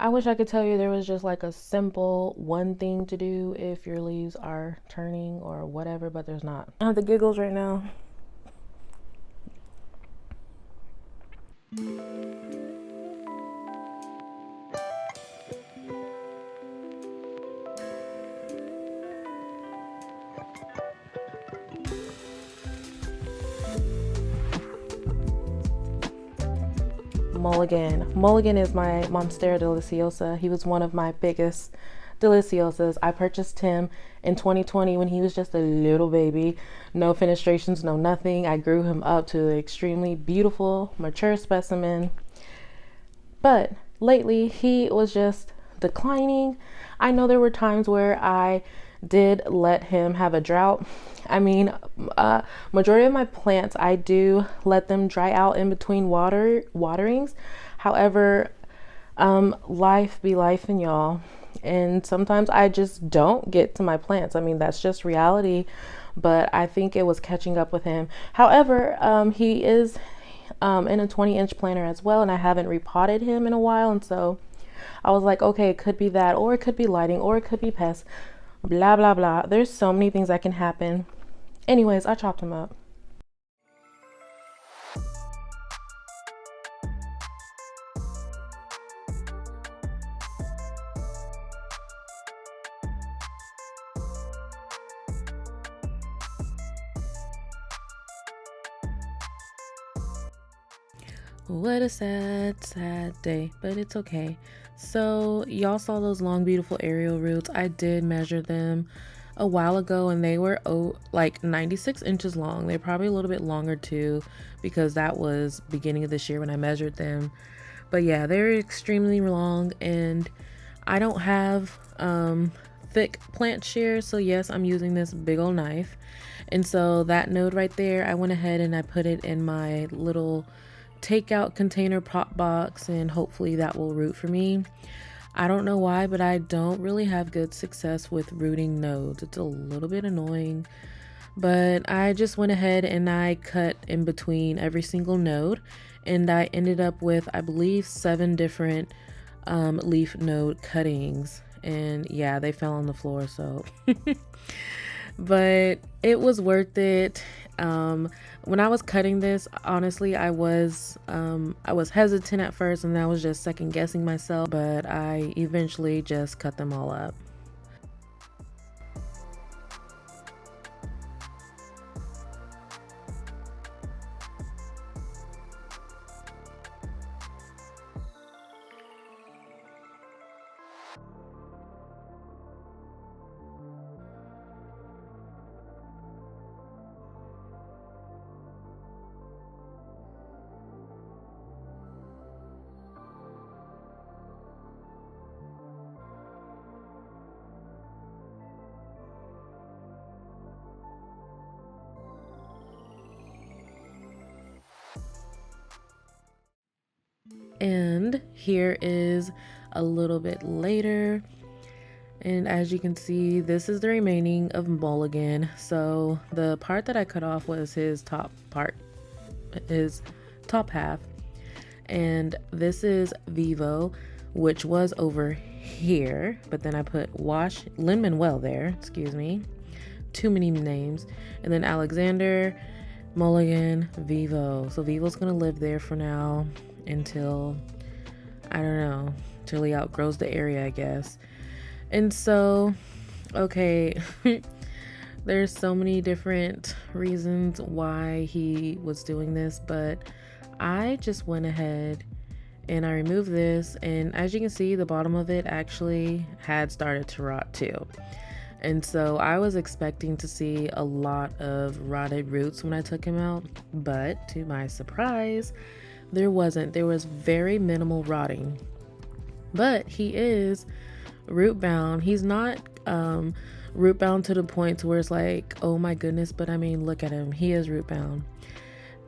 I wish I could tell you there was just like a simple one thing to do if your leaves are turning or whatever, but there's not. I have the giggles right now. Mulligan. Mulligan is my Monstera Deliciosa. He was one of my biggest Deliciosas. I purchased him in 2020 when he was just a little baby. No fenestrations, no nothing. I grew him up to an extremely beautiful, mature specimen. But lately, he was just declining. I know there were times where I did let him have a drought. I mean, majority of my plants, I do let them dry out in between waterings. However, life be life and y'all. And sometimes I just don't get to my plants. I mean, that's just reality. But I think it was catching up with him. However, he is in a 20-inch planter as well, and I haven't repotted him in a while, and so I was like, okay, it could be that, or it could be lighting, or it could be pests, blah blah blah. There's so many things that can happen. Anyways, I chopped him up. What a sad, sad day, but it's okay. So y'all saw those long, beautiful aerial roots. I did measure them a while ago and they were like 96 inches long. They're probably a little bit longer too because that was beginning of this year when I measured them. But yeah, they're extremely long and I don't have thick plant shears. So yes, I'm using this big old knife. And so that node right there, I went ahead and I put it in my little takeout container pot box and hopefully that will root for me. I don't know why, but I don't really have good success with rooting nodes. It's a little bit annoying, but I just went ahead and I cut in between every single node and I ended up with, I believe, 7 different leaf node cuttings, and yeah, they fell on the floor, so but it was worth it. When I was cutting this, honestly, I was hesitant at first and I was just second guessing myself, but I eventually just cut them all up. And here is a little bit later, and as you can see, this is the remaining of Mulligan. So the part that I cut off was his top part, his top half, and this is Vivo, which was over here, but then I put Lin-Manuel there, excuse me, too many names, and then Alexander, Mulligan, Vivo. So Vivo's gonna live there for now until, I don't know, till he outgrows the area, I guess. And so, okay, there's so many different reasons why he was doing this, but I just went ahead and I removed this, and as you can see, the bottom of it actually had started to rot too. And so I was expecting to see a lot of rotted roots when I took him out, but to my surprise, there wasn't. There was very minimal rotting. But he is root bound. He's not root bound to the point where it's like, oh my goodness, but I mean, look at him. He is root bound.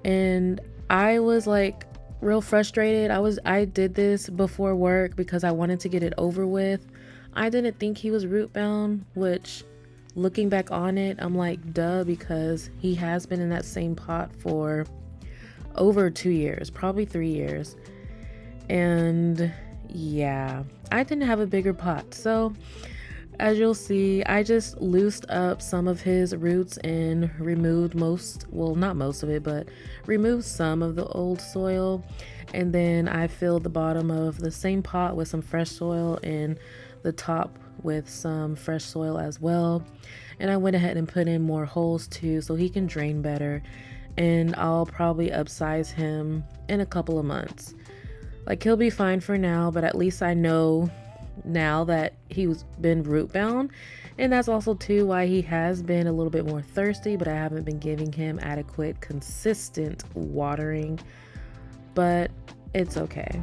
And I was like real frustrated. I did this before work because I wanted to get it over with. I didn't think he was root bound, which looking back on it, I'm like, duh, because he has been in that same pot for over 2 years, probably 3 years. And yeah, I didn't have a bigger pot, so as you'll see, I just loosed up some of his roots and removed most, well, not most of it, but removed some of the old soil. And then I filled the bottom of the same pot with some fresh soil and the top with some fresh soil as well. And I went ahead and put in more holes too so he can drain better. And I'll probably upsize him in a couple of months. Like, he'll be fine for now, but at least I know now that he's been root bound. And that's also too why he has been a little bit more thirsty, but I haven't been giving him adequate consistent watering, but it's okay.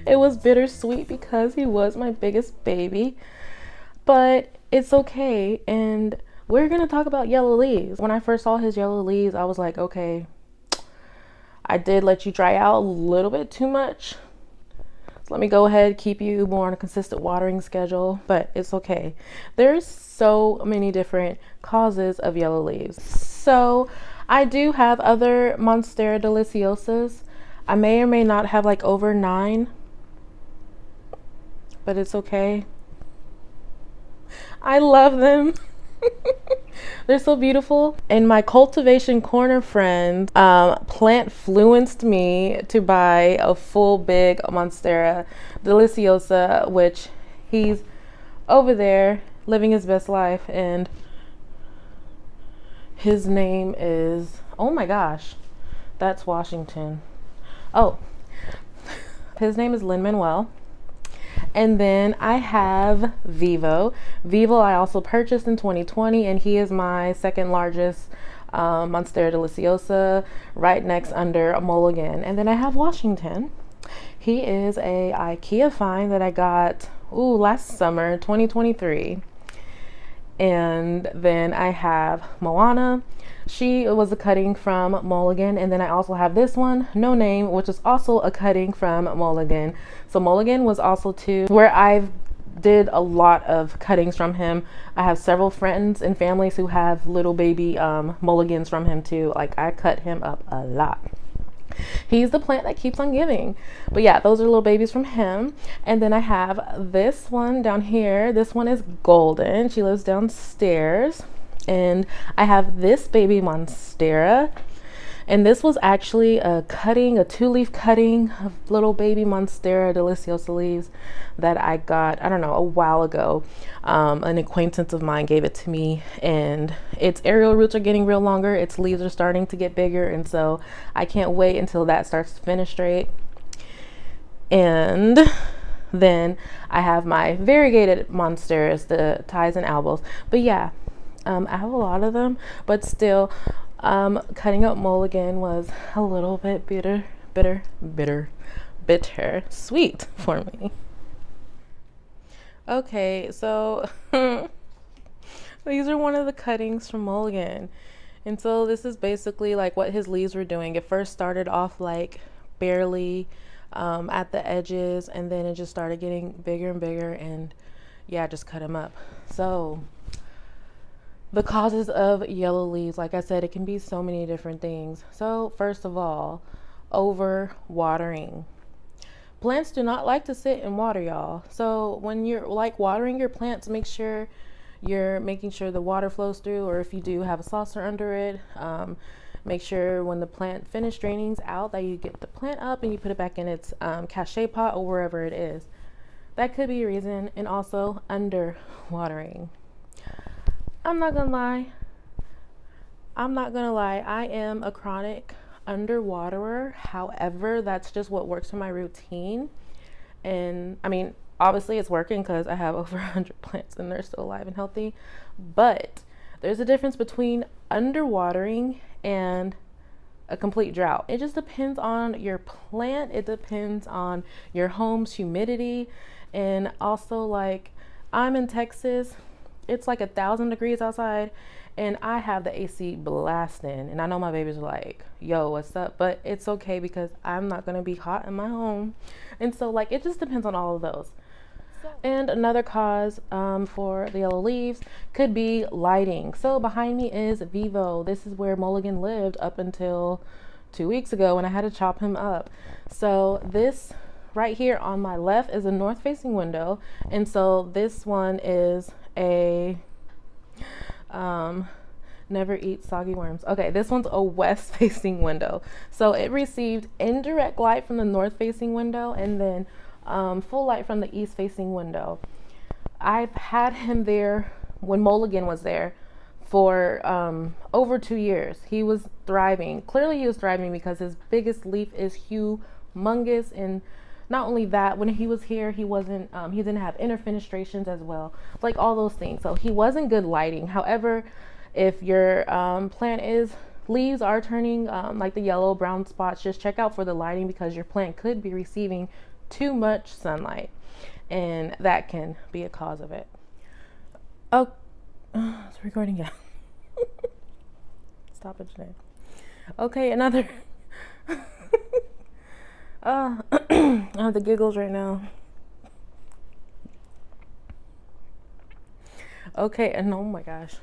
It was bittersweet because he was my biggest baby, but it's okay. And we're gonna talk about yellow leaves. When I first saw his yellow leaves, I was like, okay, I did let you dry out a little bit too much. So let me go ahead, keep you more on a consistent watering schedule, but it's okay. There's so many different causes of yellow leaves. So I do have other Monstera Deliciosas. I may or may not have like over 9, but it's okay. I love them. They're so beautiful. And my cultivation corner friend plant fluenced me to buy a full big Monstera Deliciosa, which he's over there living his best life. And his name is, oh my gosh, that's Washington. Oh, his name is Lin-Manuel. And then I have Vivo. Vivo I also purchased in 2020, and he is my second largest Monstera Deliciosa, right next under Mulligan. And then I have Washington. He is a IKEA find that I got last summer, 2023. And then I have Moana. She was a cutting from Mulligan. And then I also have this one, No Name, which is also a cutting from Mulligan. So Mulligan was also too where I've did a lot of cuttings from him. I have several friends and families who have little baby Mulligans from him too. Like, I cut him up a lot. He's the plant that keeps on giving. But yeah, those are little babies from him. And then I have this one down here. This one is Golden. She lives downstairs. And I have this baby Monstera. And this was actually a cutting, a 2-leaf cutting of little baby Monstera Deliciosa leaves that I got, I don't know, a while ago. An acquaintance of mine gave it to me, and its aerial roots are getting real longer. Its leaves are starting to get bigger, and so I can't wait until that starts to fenestrate. And then I have my variegated Monsteras, the ties and elbows. But yeah, I have a lot of them, but still, cutting up Mulligan was a little bit bitter sweet for me. Okay, so these are one of the cuttings from Mulligan. And so this is basically like what his leaves were doing. It first started off like barely at the edges, and then it just started getting bigger and bigger, and yeah, just cut them up. So the causes of yellow leaves, like I said, it can be so many different things. So first of all, over watering. Plants do not like to sit in water, y'all. So when you're like watering your plants, make sure you're making sure the water flows through, or if you do have a saucer under it, make sure when the plant finished draining's out that you get the plant up and you put it back in its cachet pot or wherever it is. That could be a reason. And also under watering. I'm not gonna lie. I am a chronic underwaterer. However, that's just what works for my routine. And I mean, obviously it's working because I have over 100 plants and they're still alive and healthy. But there's a difference between underwatering and a complete drought. It just depends on your plant. It depends on your home's humidity. And also, like, I'm in Texas. It's like 1,000 degrees outside and I have the AC blasting. And I know my babies are like, yo, what's up? But it's okay because I'm not going to be hot in my home. And so, like, it just depends on all of those. And another cause for the yellow leaves could be lighting. So behind me is Vivo. This is where Mulligan lived up until 2 weeks ago when I had to chop him up. So this right here on my left is a north facing window. And so this one is a never eat soggy worms. Okay, this one's a west facing window. So it received indirect light from the north facing window and then full light from the east facing window. I've had him there when Mulligan was there for over 2 years. He was thriving. Clearly he was thriving because his biggest leaf is humongous. And not only that, when he was here, he didn't have inner fenestrations as well, like all those things. So he wasn't good lighting. However, if your plant leaves are turning like the yellow brown spots, just check out for the lighting because your plant could be receiving too much sunlight and that can be a cause of it. Oh, it's recording. Yeah. Stop it, Janae. Okay, another I have the giggles right now. Okay, and oh my gosh.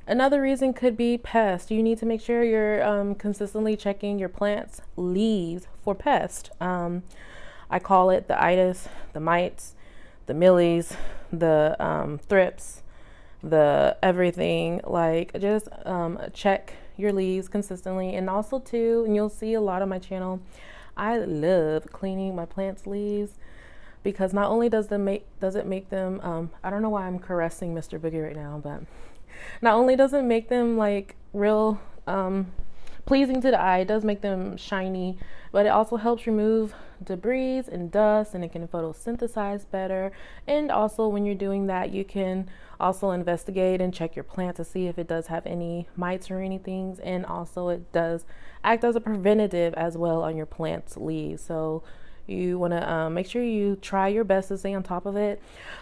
Another reason could be pests. You need to make sure you're consistently checking your plant's leaves for pests. I call it the itis, the mites, the millies, the thrips, the everything. Like, just check your leaves consistently. And also too, and you'll see a lot on my channel, I love cleaning my plants' leaves because not only does it make them I don't know why I'm caressing Mr. Boogie right now, but not only does it make them like real pleasing to the eye, it does make them shiny, but it also helps remove debris and dust, and it can photosynthesize better. And also when you're doing that, you can also investigate and check your plant to see if it does have any mites or anything. And also it does act as a preventative as well on your plant's leaves. So you want to make sure you try your best to stay on top of it.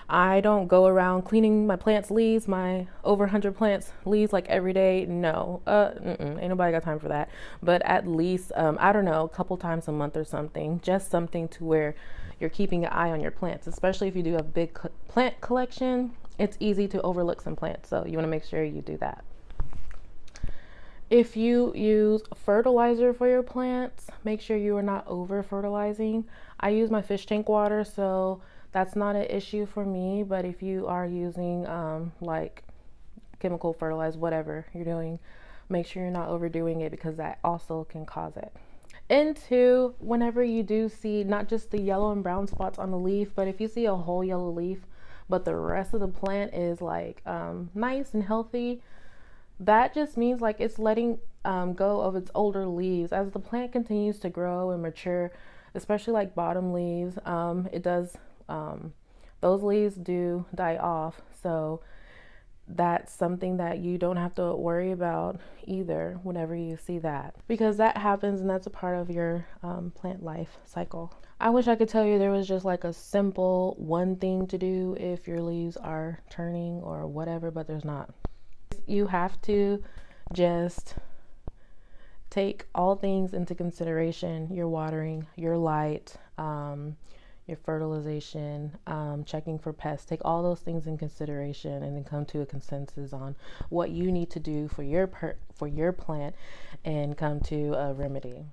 I don't go around cleaning my plants' leaves, my over 100 plants' leaves like every day. No, ain't nobody got time for that. But at least, I don't know, a couple times a month or something. Just something to where you're keeping an eye on your plants, especially if you do have a big plant collection. It's easy to overlook some plants, so you want to make sure you do that. If you use fertilizer for your plants, make sure you are not over fertilizing. I use my fish tank water, so that's not an issue for me. But if you are using like chemical fertilizer, whatever you're doing, make sure you're not overdoing it because that also can cause it. And two, whenever you do see not just the yellow and brown spots on the leaf, but if you see a whole yellow leaf, but the rest of the plant is like nice and healthy, that just means like it's letting go of its older leaves. As the plant continues to grow and mature, especially like bottom leaves, it does those leaves do die off. So that's something that you don't have to worry about either whenever you see that, because that happens and that's a part of your plant life cycle. I wish I could tell you there was just like a simple one thing to do if your leaves are turning or whatever, but there's not. You have to just take all things into consideration: your watering, your light, your fertilization, checking for pests. Take all those things in consideration, and then come to a consensus on what you need to do for your plant, and come to a remedy.